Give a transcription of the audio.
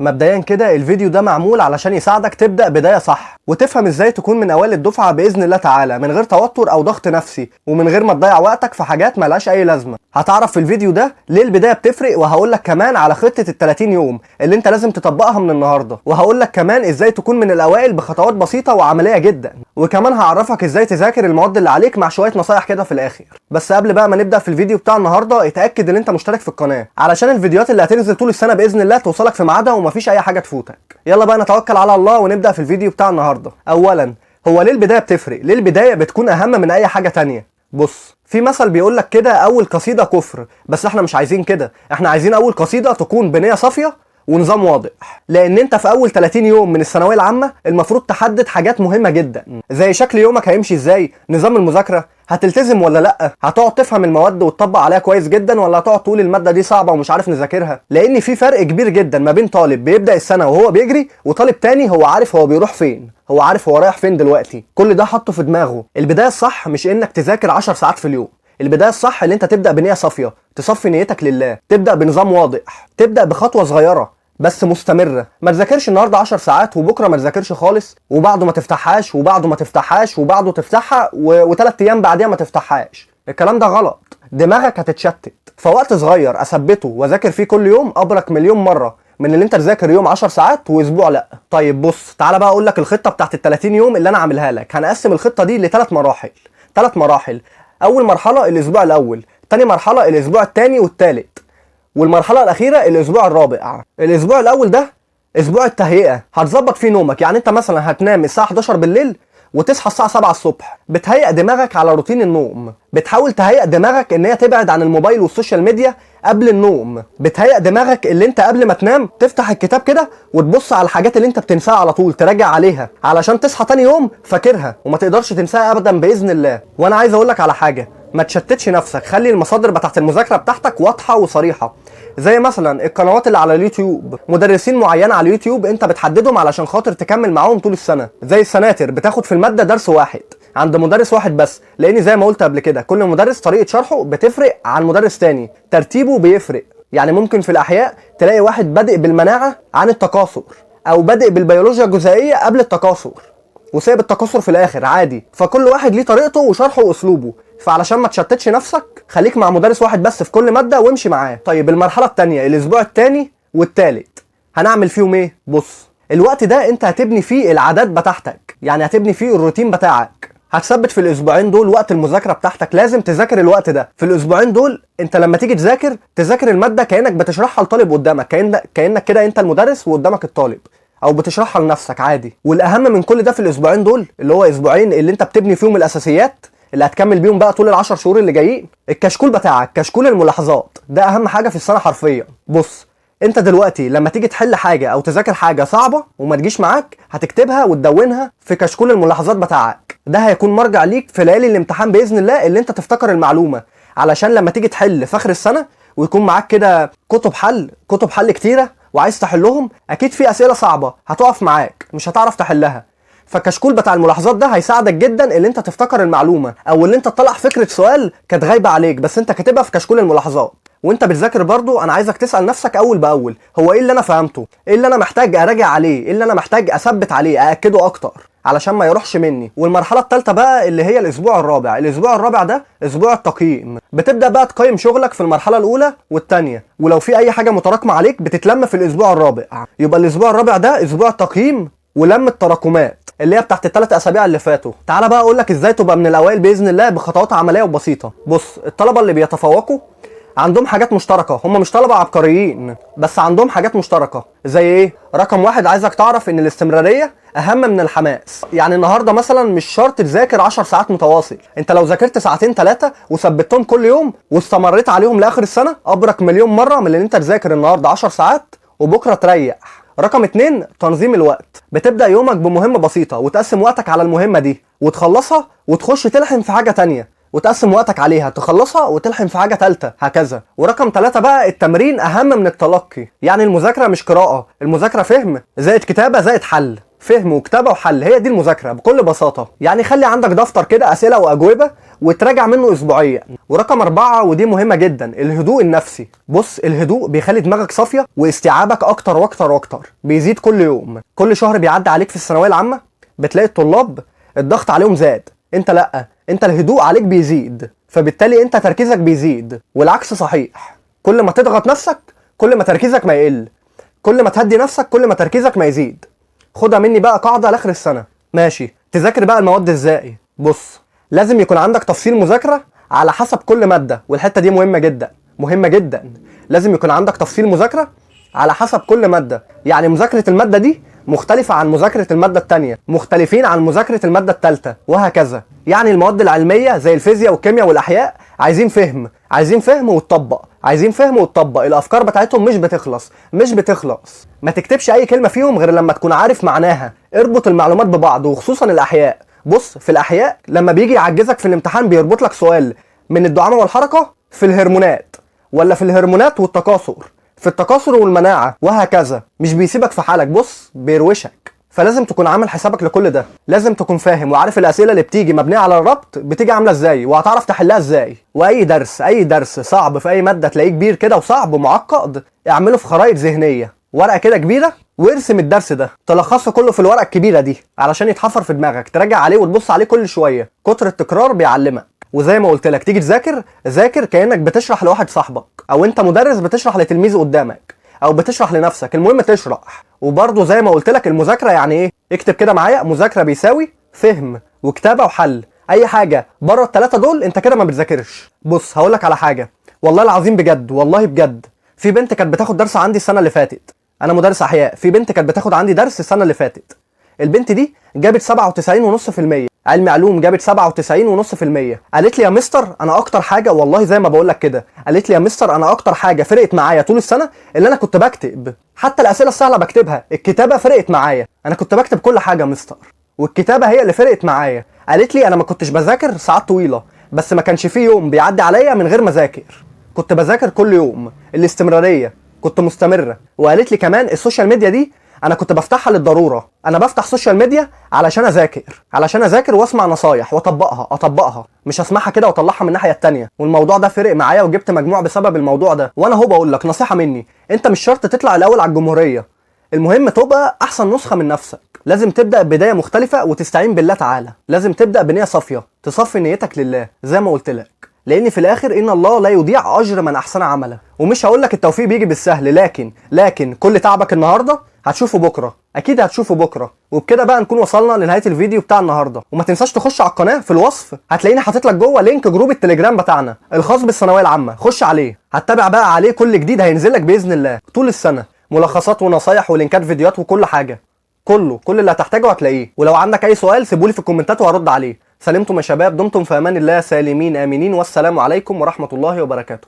مبدئيا كده الفيديو ده معمول علشان يساعدك تبدأ بداية صح وتفهم ازاي تكون من اوائل الدفعة بإذن الله تعالى من غير توتر او ضغط نفسي ومن غير ما تضيع وقتك في حاجات ملهاش اي لازمة. هتعرف في الفيديو ده ليه البداية بتفرق، وهقول لك كمان على خطة ال30 يوم اللي انت لازم تطبقها من النهاردة، وهقول لك كمان ازاي تكون من الاوائل بخطوات بسيطة وعملية جدا، وكمان هعرفك ازاي تذاكر المواد اللي عليك مع شوية نصايح كده في الاخر. بس قبل بقى ما نبدأ في الفيديو بتاع النهاردة اتأكد ان انت مشترك في القناة علشان الفيديوهات اللي هتنزل طول السنة بإذن الله توصلك في ميعادها ومفيش اي حاجة تفوتك. يلا بقى نتوكل على الله ونبدأ في الفيديو بتاع النهاردة. اولا، هو ليه البداية بتفرق؟ ليه البداية بتكون اهم من اي حاجة تانية؟ بص، في مثل بيقولك كده اول قصيدة كفر، بس احنا مش عايزين كده، احنا عايزين اول قصيدة تكون بنية صافية ونظام واضح. لان انت في اول 30 يوم من الثانويه العامه المفروض تحدد حاجات مهمه جدا، زي شكل يومك هيمشي ازاي، نظام المذاكره، هتلتزم ولا لا، هتقعد تفهم المواد وتطبق عليها كويس جدا ولا هتقعد تقول الماده دي صعبه ومش عارف نذاكرها. لان في فرق كبير جدا ما بين طالب بيبدا السنه وهو بيجري وطالب تاني هو عارف هو بيروح فين، هو عارف هو رايح فين دلوقتي. كل ده حطه في دماغه. البدايه الصح مش انك تذاكر 10 ساعات في اليوم، البدايه الصح ان انت تبدا بنيه صافيه، تصفي نيتك لله، تبدا بنظام واضح، تبدا بخطوه صغيره بس مستمره. ما تذاكرش النهارده 10 ساعات وبكره ما تذاكرش خالص وبعده ما تفتحهاش وبعده ما تفتحهاش وبعده تفتحها و3 ايام بعديها ما تفتحهاش. الكلام ده غلط، دماغك هتتشتت. فوقت صغير اثبته واذاكر فيه كل يوم ابرك مليون مره من اللي انت تذاكر يوم 10 ساعات واسبوع لا. طيب بص، تعالى بقى اقول لك الخطه بتاعت ال30 يوم اللي انا عاملها لك. هنقسم الخطه دي ل3 مراحل. 3 مراحل. اول مرحله الاسبوع الاول، ثاني مرحله الاسبوع الثاني والثالث، والمرحله الاخيره الاسبوع الرابع. الاسبوع الاول ده اسبوع التهيئه، هتظبط فيه نومك. يعني انت مثلا هتنام الساعه 11 بالليل وتصحى الساعه 7 الصبح، بتهيئ دماغك على روتين النوم، بتحاول تهيئ دماغك ان هي تبعد عن الموبايل والسوشيال ميديا قبل النوم، بتهيئ دماغك اللي انت قبل ما تنام تفتح الكتاب كده وتبص على الحاجات اللي انت بتنساها على طول، تراجع عليها علشان تصحى تاني يوم فاكرها وما تقدرش تنساها ابدا باذن الله. وانا عايز اقول لك على حاجه، ما تشتتش نفسك، خلي المصادر بتاعت المذاكره بتاعتك واضحه وصريحه، زي مثلا القنوات اللي على اليوتيوب، مدرسين معينه على اليوتيوب انت بتحددهم علشان خاطر تكمل معاهم طول السنه، زي السناتر بتاخد في الماده درس واحد عند مدرس واحد بس، لان زي ما قلت قبل كده كل مدرس طريقه شرحه بتفرق عن مدرس تاني، ترتيبه بيفرق. يعني ممكن في الاحياء تلاقي واحد بادئ بالمناعه عن التكاثر، او بادئ بالبيولوجيا الجزيئيه قبل التكاثر وسايب التكاثر في الاخر عادي. فكل واحد ليه طريقته وشرحه واسلوبه، فعلشان ما تشتتش نفسك خليك مع مدرس واحد بس في كل ماده وامشي معاه. طيب المرحله الثانيه الاسبوع الثاني والثالث هنعمل فيهم ايه؟ بص، الوقت ده انت هتبني فيه العادات بتاعتك، يعني هتبني فيه الروتين بتاعك، هتثبت في الاسبوعين دول وقت المذاكره بتاعتك، لازم تذاكر الوقت ده. في الاسبوعين دول انت لما تيجي تذاكر الماده كانك بتشرحها لطالب قدامك، كانك كده انت المدرس وقدامك الطالب، او بتشرحها لنفسك عادي. والاهم من كل ده في الاسبوعين دول اللي هو اسبوعين اللي انت بتبني فيهم الاساسيات اللي هتكمل بيهم بقى طول ال10 شهور اللي جايين، الكشكول بتاعك، كشكول الملاحظات، ده اهم حاجه في السنه حرفيا. بص، انت دلوقتي لما تيجي تحل حاجه او تذاكر حاجه صعبه وما تجيش معاك هتكتبها وتدونها في كشكول الملاحظات بتاعك، ده هيكون مرجع ليك في ليالي الامتحان باذن الله اللي انت تفتكر المعلومه، علشان لما تيجي تحل في اخر السنه ويكون معاك كده كتب حل كتيره وعايز تحلهم، اكيد في اسئله صعبه هتقف معاك مش هتعرف تحلها، فالكشكول بتاع الملاحظات ده هيساعدك جدا اللي انت تفتكر المعلومه، او اللي انت تطلع فكره سؤال كانت غايبه عليك بس انت كاتبها في كشكول الملاحظات. وانت بتذاكر برضو انا عايزك تسال نفسك اول باول، هو ايه اللي انا فهمته، ايه اللي انا محتاج اراجع عليه، ايه اللي انا محتاج اثبت عليه ااكده اكتر علشان ما يروحش مني. والمرحله الثالثه بقى اللي هي الاسبوع الرابع. الاسبوع الرابع ده اسبوع التقييم، بتبدا بقى تقيم شغلك في المرحله الاولى والثانيه، ولو في اي حاجه متراكمه عليك بتتلم في الاسبوع الرابع. يبقى الاسبوع الرابع ده اسبوع التقييم ولم التراكمات اللي هي بتاعت ال3 اسابيع اللي فاتوا. تعالى بقى اقول لك ازاي تبقى من الاوائل باذن الله بخطوات عمليه وبسيطه. بص، الطلبه اللي بيتفوقوا عندهم حاجات مشتركه، هم مش طلبه عبقريين بس عندهم حاجات مشتركه. زي ايه؟ رقم 1، عايزك تعرف ان الاستمراريه اهم من الحماس. يعني النهارده مثلا مش شرط تذاكر 10 ساعات متواصل، انت لو ذاكرت ساعتين 3 وثبتهم كل يوم واستمريت عليهم لاخر السنه ابرك مليون مره من ان انت تذاكر النهارده 10 ساعات وبكره تريح. رقم 2، تنظيم الوقت. بتبدأ يومك بمهمة بسيطة وتقسم وقتك على المهمة دي وتخلصها وتخش تلحم في حاجة تانية وتقسم وقتك عليها، تخلصها وتلحم في حاجة تالتة هكذا. ورقم 3 بقى، التمرين أهم من التلقي. يعني المذاكرة مش قراءة، المذاكرة فهم زائد كتابة زائد حل. فهم وكتابه وحل، هي دي المذاكره بكل بساطه. يعني خلي عندك دفتر كده اسئله واجوبه وتراجع منه اسبوعيا. ورقم 4 ودي مهمه جدا، الهدوء النفسي. بص، الهدوء بيخلي دماغك صافيه واستيعابك اكتر واكتر واكتر، بيزيد كل يوم. كل شهر بيعدي عليك في الثانويه العامه بتلاقي الطلاب الضغط عليهم زاد، انت لا، انت الهدوء عليك بيزيد، فبالتالي انت تركيزك بيزيد. والعكس صحيح، كل ما تضغط نفسك كل ما تركيزك ما يقل، كل ما تهدي نفسك كل ما تركيزك ما يزيد. خدها مني بقى قاعده لاخر السنه. ماشي، تذاكر بقى المواد ازاي؟ بص، لازم يكون عندك تفصيل مذاكره على حسب كل ماده، والحته دي مهمه جدا مهمه جدا. لازم يكون عندك تفصيل مذاكره على حسب كل ماده. يعني مذاكره الماده دي مختلفه عن مذاكره الماده الثانيه، مختلفين عن مذاكره الماده الثالثه، وهكذا. يعني المواد العلميه زي الفيزياء والكيمياء والاحياء عايزين فهم، عايزين فهم وتطبق، عايزين فهم وتطبق. الافكار بتاعتهم مش بتخلص. ما تكتبش اي كلمه فيهم غير لما تكون عارف معناها. اربط المعلومات ببعض، وخصوصا الاحياء. بص، في الاحياء لما بيجي يعجزك في الامتحان بيربط لك سؤال من الدعامه والحركه في الهرمونات، ولا في الهرمونات والتكاثر، في التكاثر والمناعه، وهكذا. مش بيسيبك في حالك، بص بيروشك. فلازم تكون عامل حسابك لكل ده، لازم تكون فاهم وعارف الاسئله اللي بتيجي مبنيه على الربط بتيجي عامله ازاي وهتعرف تحلها ازاي. واي درس صعب في اي ماده تلاقيه كبير كده وصعب ومعقد، اعمله في خرائط ذهنيه، ورقه كده كبيره، وارسم الدرس ده، تلخصه كله في الورقه الكبيره دي علشان يتحفر في دماغك، تراجع عليه وتبص عليه كل شويه. كتر التكرار بيعلمك. وزي ما قلت لك، تيجي تذاكر، ذاكر كانك بتشرح لواحد صاحبك، او انت مدرس بتشرح لتلميذ قدامك، او بتشرح لنفسك، المهم تشرح. وبرضه زي ما قلت لك، المذاكره يعني ايه؟ اكتب كده معايا، مذاكره بيساوي فهم وكتابه وحل. اي حاجه بره الثلاثه دول انت كده ما بتذاكرش. بص هقول لك على حاجه، والله العظيم بجد، والله بجد، في بنت كانت بتاخد درس عندي السنه اللي فاتت، انا مدرس احياء، في بنت كانت بتاخد عندي درس السنه اللي فاتت. البنت دي جابت 97.5%، علم علوم جابت 97.5%. قالت لي يا مستر انا اكتر حاجه، والله زي ما بقول لك كده، قالت لي يا مستر انا اكتر حاجه فرقت معايا طول السنه اللي انا كنت بكتب. حتى الاسئله السهله بكتبها، الكتابه فرقت معايا، انا كنت بكتب كل حاجه يا مستر، والكتابه هي اللي فرقت معايا. قالت لي انا ما كنتش بذاكر ساعات طويله، بس ما كانش فيه يوم بيعدي عليا من غير ما اذاكر، كنت بذاكر كل يوم. الاستمراريه، كنت مستمره. وقالت لي كمان السوشيال ميديا دي انا كنت بفتحها للضروره، انا بفتح سوشيال ميديا علشان اذاكر واسمع نصايح واطبقها، مش اسمعها كده واطلعها من الناحيه التانيه. والموضوع ده فرق معايا وجبت مجموع بسبب الموضوع ده. وانا هو بقول لك نصيحه مني، انت مش شرط تطلع الاول على الجمهوريه، المهم تبقى احسن نسخه من نفسك. لازم تبدا بدايه مختلفه وتستعين بالله تعالى، لازم تبدا بنيه صافيه، تصفي نيتك لله زي ما قلت لك، لان في الاخر ان الله لا يضيع اجر من احسن عملا. ومش هقول لك التوفيق بيجي بالسهل، لكن كل تعبك النهارده هتشوفه بكره، اكيد هتشوفه بكره. وبكده بقى نكون وصلنا لنهايه الفيديو بتاع النهارده. وما تنساش تخش على القناه، في الوصف هتلاقيني حاطط لك جوه لينك جروب التليجرام بتاعنا الخاص بالثانويه العامه، خش عليه، هتتابع بقى عليه كل جديد هينزل لك باذن الله طول السنه، ملخصات ونصايح ولينكات فيديوهات وكل حاجه، كل اللي هتحتاجه هتلاقيه. ولو عندك اي سؤال سيبولي في الكومنتات وهرد عليه. سلمتم يا شباب، دمتم في امان الله، سالمين امنين، والسلام عليكم ورحمه الله وبركاته.